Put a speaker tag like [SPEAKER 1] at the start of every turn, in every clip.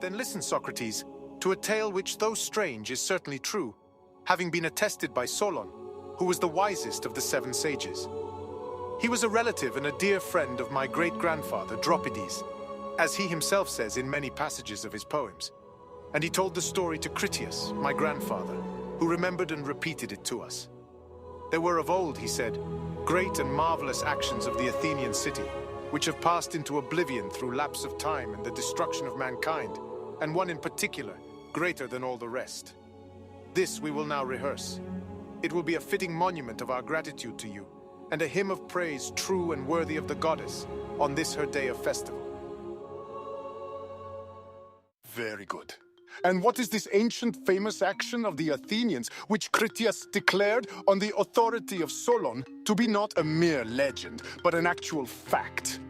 [SPEAKER 1] Then listen, Socrates, to a tale which, though strange, is certainly true, having been attested by Solon, who was the wisest of the 7 sages. He was a relative and a dear friend of my great-grandfather, Dropides, as he himself says in many passages of his poems. And he told the story to Critias, my grandfather, who remembered and repeated it to us. There were of old, he said, great and marvelous actions of the Athenian city, which have passed into oblivion through lapse of time and the destruction of mankind, and one in particular, greater than all the rest. This we will now rehearse. It will be a fitting monument of our gratitude to you, and a hymn of praise true and worthy of the goddess on this her day of festival.
[SPEAKER 2] Very good. And what is this ancient famous action of the Athenians, which Critias declared on the authority of Solon to be not a mere legend, but an actual fact?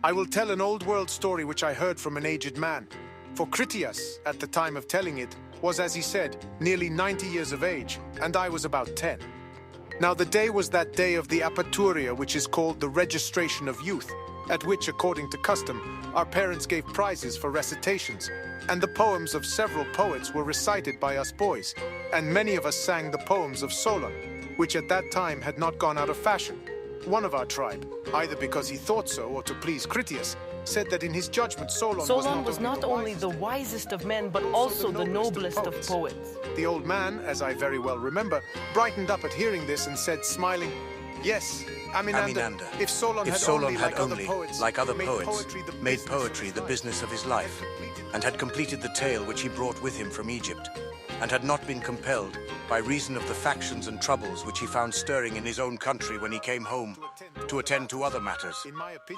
[SPEAKER 1] I will tell an old world story which I heard from an aged man. For Critias, at the time of telling it, was, as he said, nearly 90 years of age, and I was about 10. Now the day was that day of the Apaturia, which is called the registration of youth, at which, according to custom, our parents gave prizes for recitations, and the poems of several poets were recited by us boys, and many of us sang the poems of Solon, which at that time had not gone out of fashion. One of our tribe, either because he thought so or to please Critias, said that in his judgment
[SPEAKER 3] Solon was not only the wisest of men, but also the noblest of poets.
[SPEAKER 1] The old man, as I very well remember, brightened up at hearing this and said, smiling, "Yes, Aminander, if Solon had only, like other poets,
[SPEAKER 4] made poetry the business of his life, and had completed the tale which he brought with him from Egypt, and had not been compelled, by reason of the factions and troubles which he found stirring in his own country when he came home, to attend to other matters.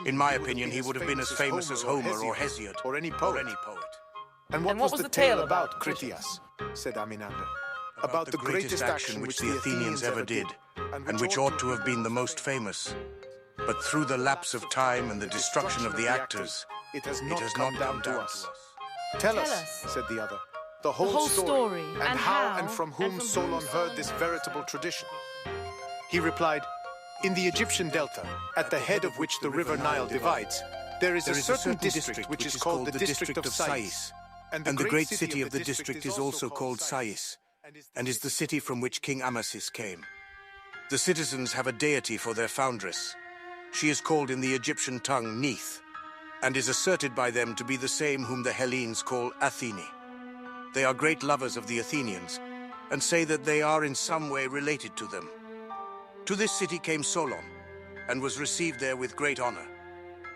[SPEAKER 4] In my opinion, he would have been as famous as Homer or Hesiod,
[SPEAKER 1] or any poet. And what was the tale about, Critias? Said Aminander.
[SPEAKER 4] About the greatest action which the Athenians ever did, and which ought to have been the most famous. But through the lapse of time and the destruction of the actors, it has not come down to us.
[SPEAKER 1] Tell us, said the other, the whole story, and how and from whom Solon heard this veritable tradition. He replied, in the Egyptian delta, at the head of which the river Nile divides, there is a certain district which is called the district of Sais.
[SPEAKER 4] And the great city of the district is also called Sais, and is the city from which King Amasis came. The citizens have a deity for their foundress. She is called in the Egyptian tongue Neith, and is asserted by them to be the same whom the Hellenes call Athene. They are great lovers of the Athenians, and say that they are in some way related to them. To this city came Solon, and was received there with great honor.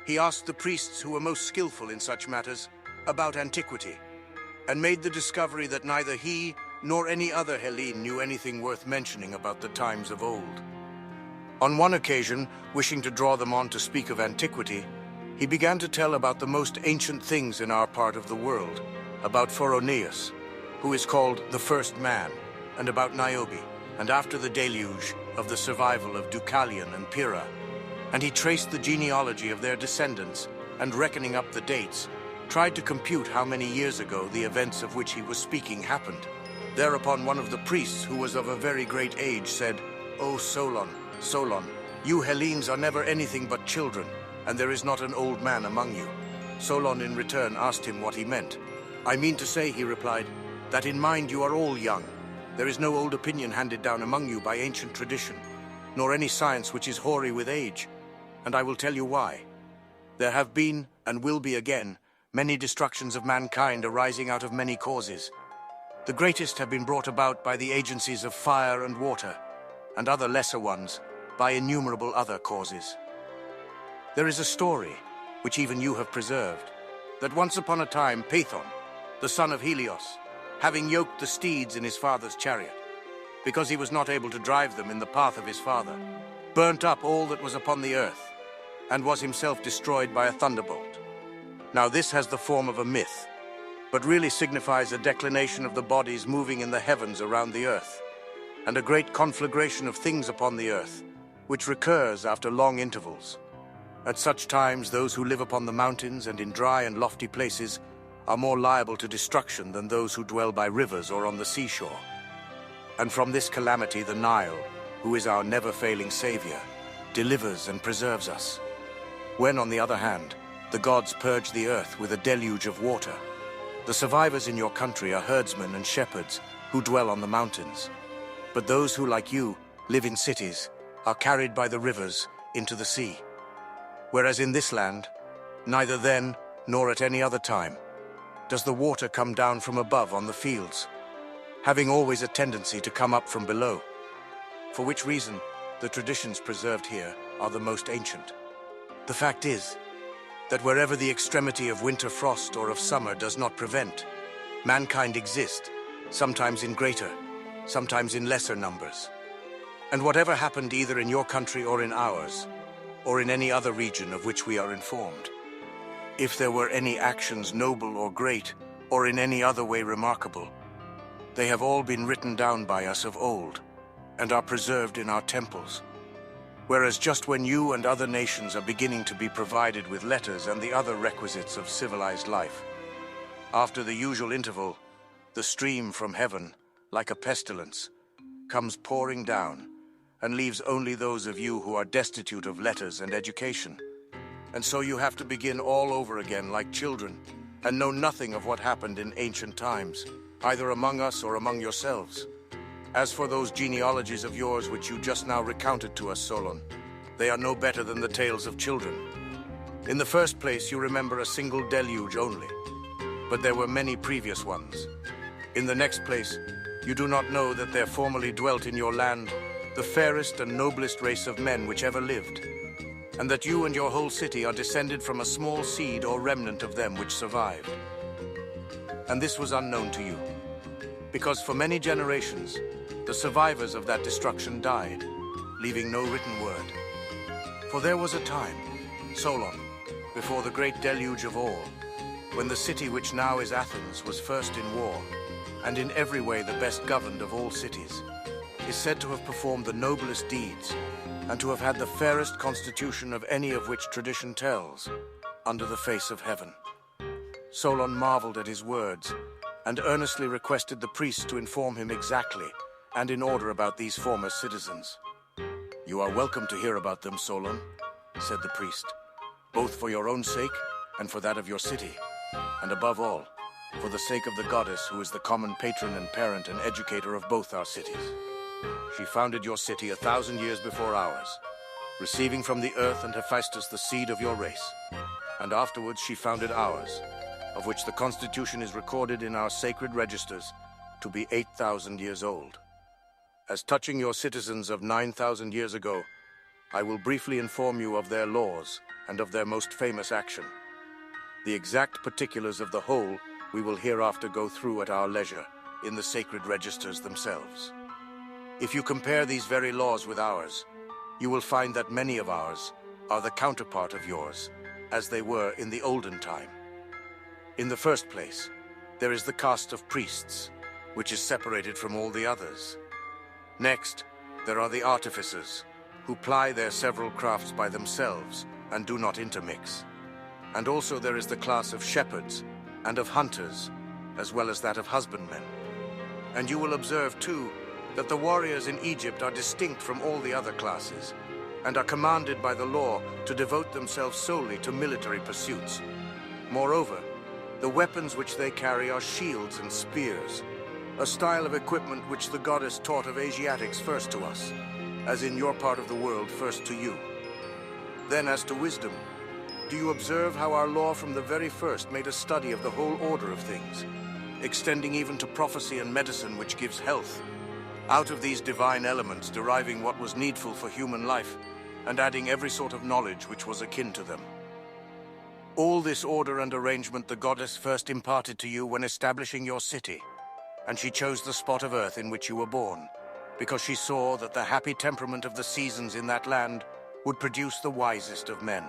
[SPEAKER 4] He asked the priests who were most skillful in such matters about antiquity, and made the discovery that neither he nor any other Hellene knew anything worth mentioning about the times of old. On one occasion, wishing to draw them on to speak of antiquity, he began to tell about the most ancient things in our part of the world, about Phoroneus, who is called the first man, and about Niobe, and after the deluge, of the survival of Deucalion and Pyrrha. And he traced the genealogy of their descendants, and reckoning up the dates, tried to compute how many years ago the events of which he was speaking happened. Thereupon one of the priests, who was of a very great age, said, "O Solon, Solon, you Hellenes are never anything but children, and there is not an old man among you." Solon in return asked him what he meant. "I mean to say," he replied, "that in mind you are all young. There is no old opinion handed down among you by ancient tradition, nor any science which is hoary with age. And I will tell you why. There have been, and will be again, many destructions of mankind arising out of many causes. The greatest have been brought about by the agencies of fire and water, and other lesser ones by innumerable other causes. There is a story, which even you have preserved, that once upon a time Paethon, the son of Helios, having yoked the steeds in his father's chariot, because he was not able to drive them in the path of his father, burnt up all that was upon the earth, and was himself destroyed by a thunderbolt. Now this has the form of a myth, but really signifies a declination of the bodies moving in the heavens around the earth, and a great conflagration of things upon the earth, which recurs after long intervals. At such times, those who live upon the mountains and in dry and lofty places are more liable to destruction than those who dwell by rivers or on the seashore. And from this calamity the Nile, who is our never-failing savior, delivers and preserves us. When, on the other hand, the gods purge the earth with a deluge of water, The survivors in your country are herdsmen and shepherds who dwell on the mountains. But those who, like you, live in cities are carried by the rivers into the sea. Whereas in this land, neither then nor at any other time does the water come down from above on the fields, having always a tendency to come up from below, for which reason the traditions preserved here are the most ancient. The fact is that wherever the extremity of winter frost or of summer does not prevent, mankind exist, sometimes in greater, sometimes in lesser numbers. And whatever happened either in your country or in ours, or in any other region of which we are informed, if there were any actions noble or great, or in any other way remarkable, they have all been written down by us of old, and are preserved in our temples. Whereas just when you and other nations are beginning to be provided with letters and the other requisites of civilized life, after the usual interval, the stream from heaven, like a pestilence, comes pouring down, and leaves only those of you who are destitute of letters and education. And so you have to begin all over again like children, and know nothing of what happened in ancient times, either among us or among yourselves. As for those genealogies of yours which you just now recounted to us, Solon, they are no better than the tales of children. In the first place, you remember a single deluge only, but there were many previous ones. In the next place, you do not know that there formerly dwelt in your land the fairest and noblest race of men which ever lived, and that you and your whole city are descended from a small seed or remnant of them which survived. And this was unknown to you, because for many generations, the survivors of that destruction died, leaving no written word. For there was a time, Solon, before the great deluge of all, when the city which now is Athens was first in war, and in every way the best governed of all cities, is said to have performed the noblest deeds, and to have had the fairest constitution of any of which tradition tells, under the face of heaven. Solon marveled at his words, and earnestly requested the priests to inform him exactly and in order about these former citizens. "You are welcome to hear about them, Solon," said the priest, "both for your own sake and for that of your city, and above all, for the sake of the goddess who is the common patron and parent and educator of both our cities. She founded your city 1,000 years before ours, receiving from the earth and Hephaestus the seed of your race, and afterwards she founded ours, of which the constitution is recorded in our sacred registers to be 8,000 years old. As touching your citizens of 9,000 years ago, I will briefly inform you of their laws and of their most famous action. The exact particulars of the whole we will hereafter go through at our leisure in the sacred registers themselves. If you compare these very laws with ours, you will find that many of ours are the counterpart of yours, as they were in the olden time. In the first place, there is the caste of priests, which is separated from all the others. Next, there are the artificers, who ply their several crafts by themselves and do not intermix. And also there is the class of shepherds and of hunters, as well as that of husbandmen. And you will observe, too, that the warriors in Egypt are distinct from all the other classes, and are commanded by the law to devote themselves solely to military pursuits. Moreover, the weapons which they carry are shields and spears, a style of equipment which the goddess taught of Asiatics first to us, as in your part of the world first to you. Then as to wisdom, do you observe how our law from the very first made a study of the whole order of things, extending even to prophecy and medicine which gives health, out of these divine elements deriving what was needful for human life, and adding every sort of knowledge which was akin to them. All this order and arrangement the goddess first imparted to you when establishing your city, and she chose the spot of earth in which you were born, because she saw that the happy temperament of the seasons in that land would produce the wisest of men.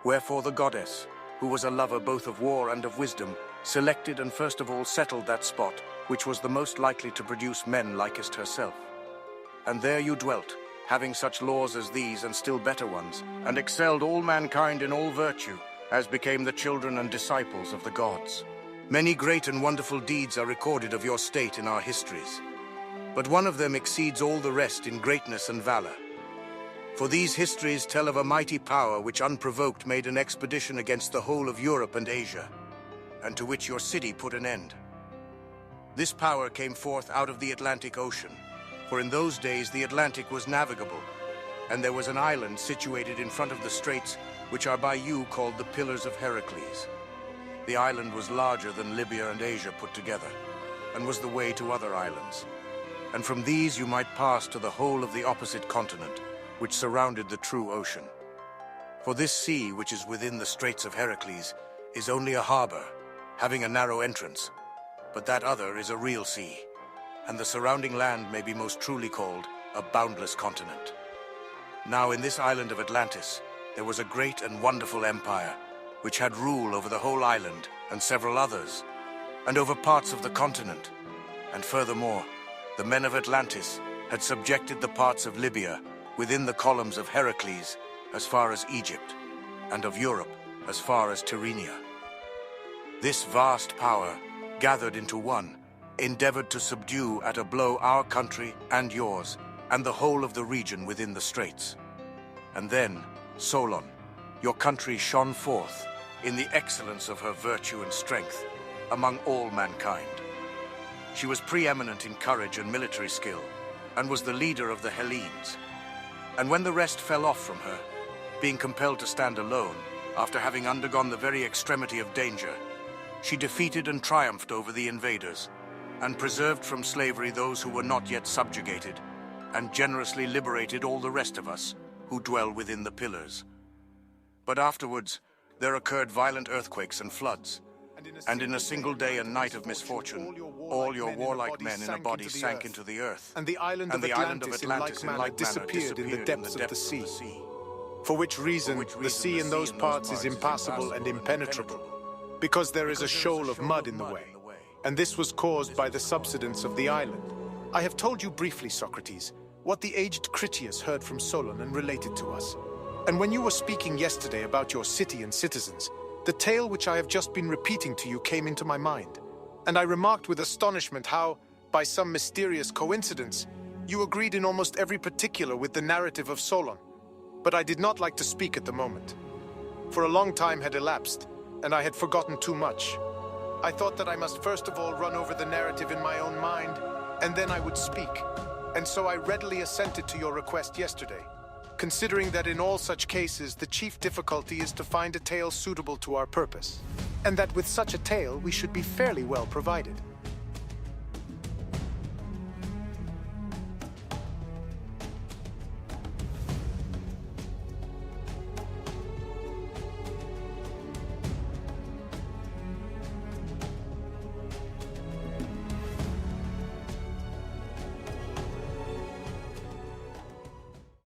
[SPEAKER 4] Wherefore the goddess, who was a lover both of war and of wisdom, selected and first of all settled that spot, which was the most likely to produce men likest herself. And there you dwelt, having such laws as these and still better ones, and excelled all mankind in all virtue, as became the children and disciples of the gods. Many great and wonderful deeds are recorded of your state in our histories, but one of them exceeds all the rest in greatness and valor. For these histories tell of a mighty power which unprovoked made an expedition against the whole of Europe and Asia, and to which your city put an end. This power came forth out of the Atlantic Ocean, for in those days the Atlantic was navigable, and there was an island situated in front of the straits, which are by you called the Pillars of Heracles. The island was larger than Libya and Asia put together, and was the way to other islands. And from these you might pass to the whole of the opposite continent, which surrounded the true ocean. For this sea, which is within the Straits of Heracles, is only a harbor, having a narrow entrance, but that other is a real sea, and the surrounding land may be most truly called a boundless continent. Now in this island of Atlantis, there was a great and wonderful empire, which had rule over the whole island and several others, and over parts of the continent. And furthermore, the men of Atlantis had subjected the parts of Libya within the columns of Heracles as far as Egypt, and of Europe as far as Tyrrhenia. This vast power, gathered into one, endeavored to subdue at a blow our country and yours, and the whole of the region within the straits. And then, Solon, your country shone forth in the excellence of her virtue and strength among all mankind. She was preeminent in courage and military skill, and was the leader of the Hellenes. And when the rest fell off from her, being compelled to stand alone, after having undergone the very extremity of danger, she defeated and triumphed over the invaders, and preserved from slavery those who were not yet subjugated, and generously liberated all the rest of us who dwell within the pillars. But afterwards, there occurred violent earthquakes and floods, and in a single day and night of misfortune, all your warlike men in a body sank into the earth,
[SPEAKER 1] and the island of Atlantis in like manner disappeared in the depths of the sea. For which reason the sea in those parts is impassable and impenetrable, because there is a shoal of mud in the way, and this was caused by the subsidence of the island. I have told you briefly, Socrates, what the aged Critias heard from Solon and related to us. And when you were speaking yesterday about your city and citizens, the tale which I have just been repeating to you came into my mind, and I remarked with astonishment how, by some mysterious coincidence, you agreed in almost every particular with the narrative of Solon. But I did not like to speak at the moment, for a long time had elapsed, and I had forgotten too much. I thought that I must first of all run over the narrative in my own mind, and then I would speak. And so I readily assented to your request yesterday, considering that in all such cases the chief difficulty is to find a tale suitable to our purpose, and that with such a tale we should be fairly well provided.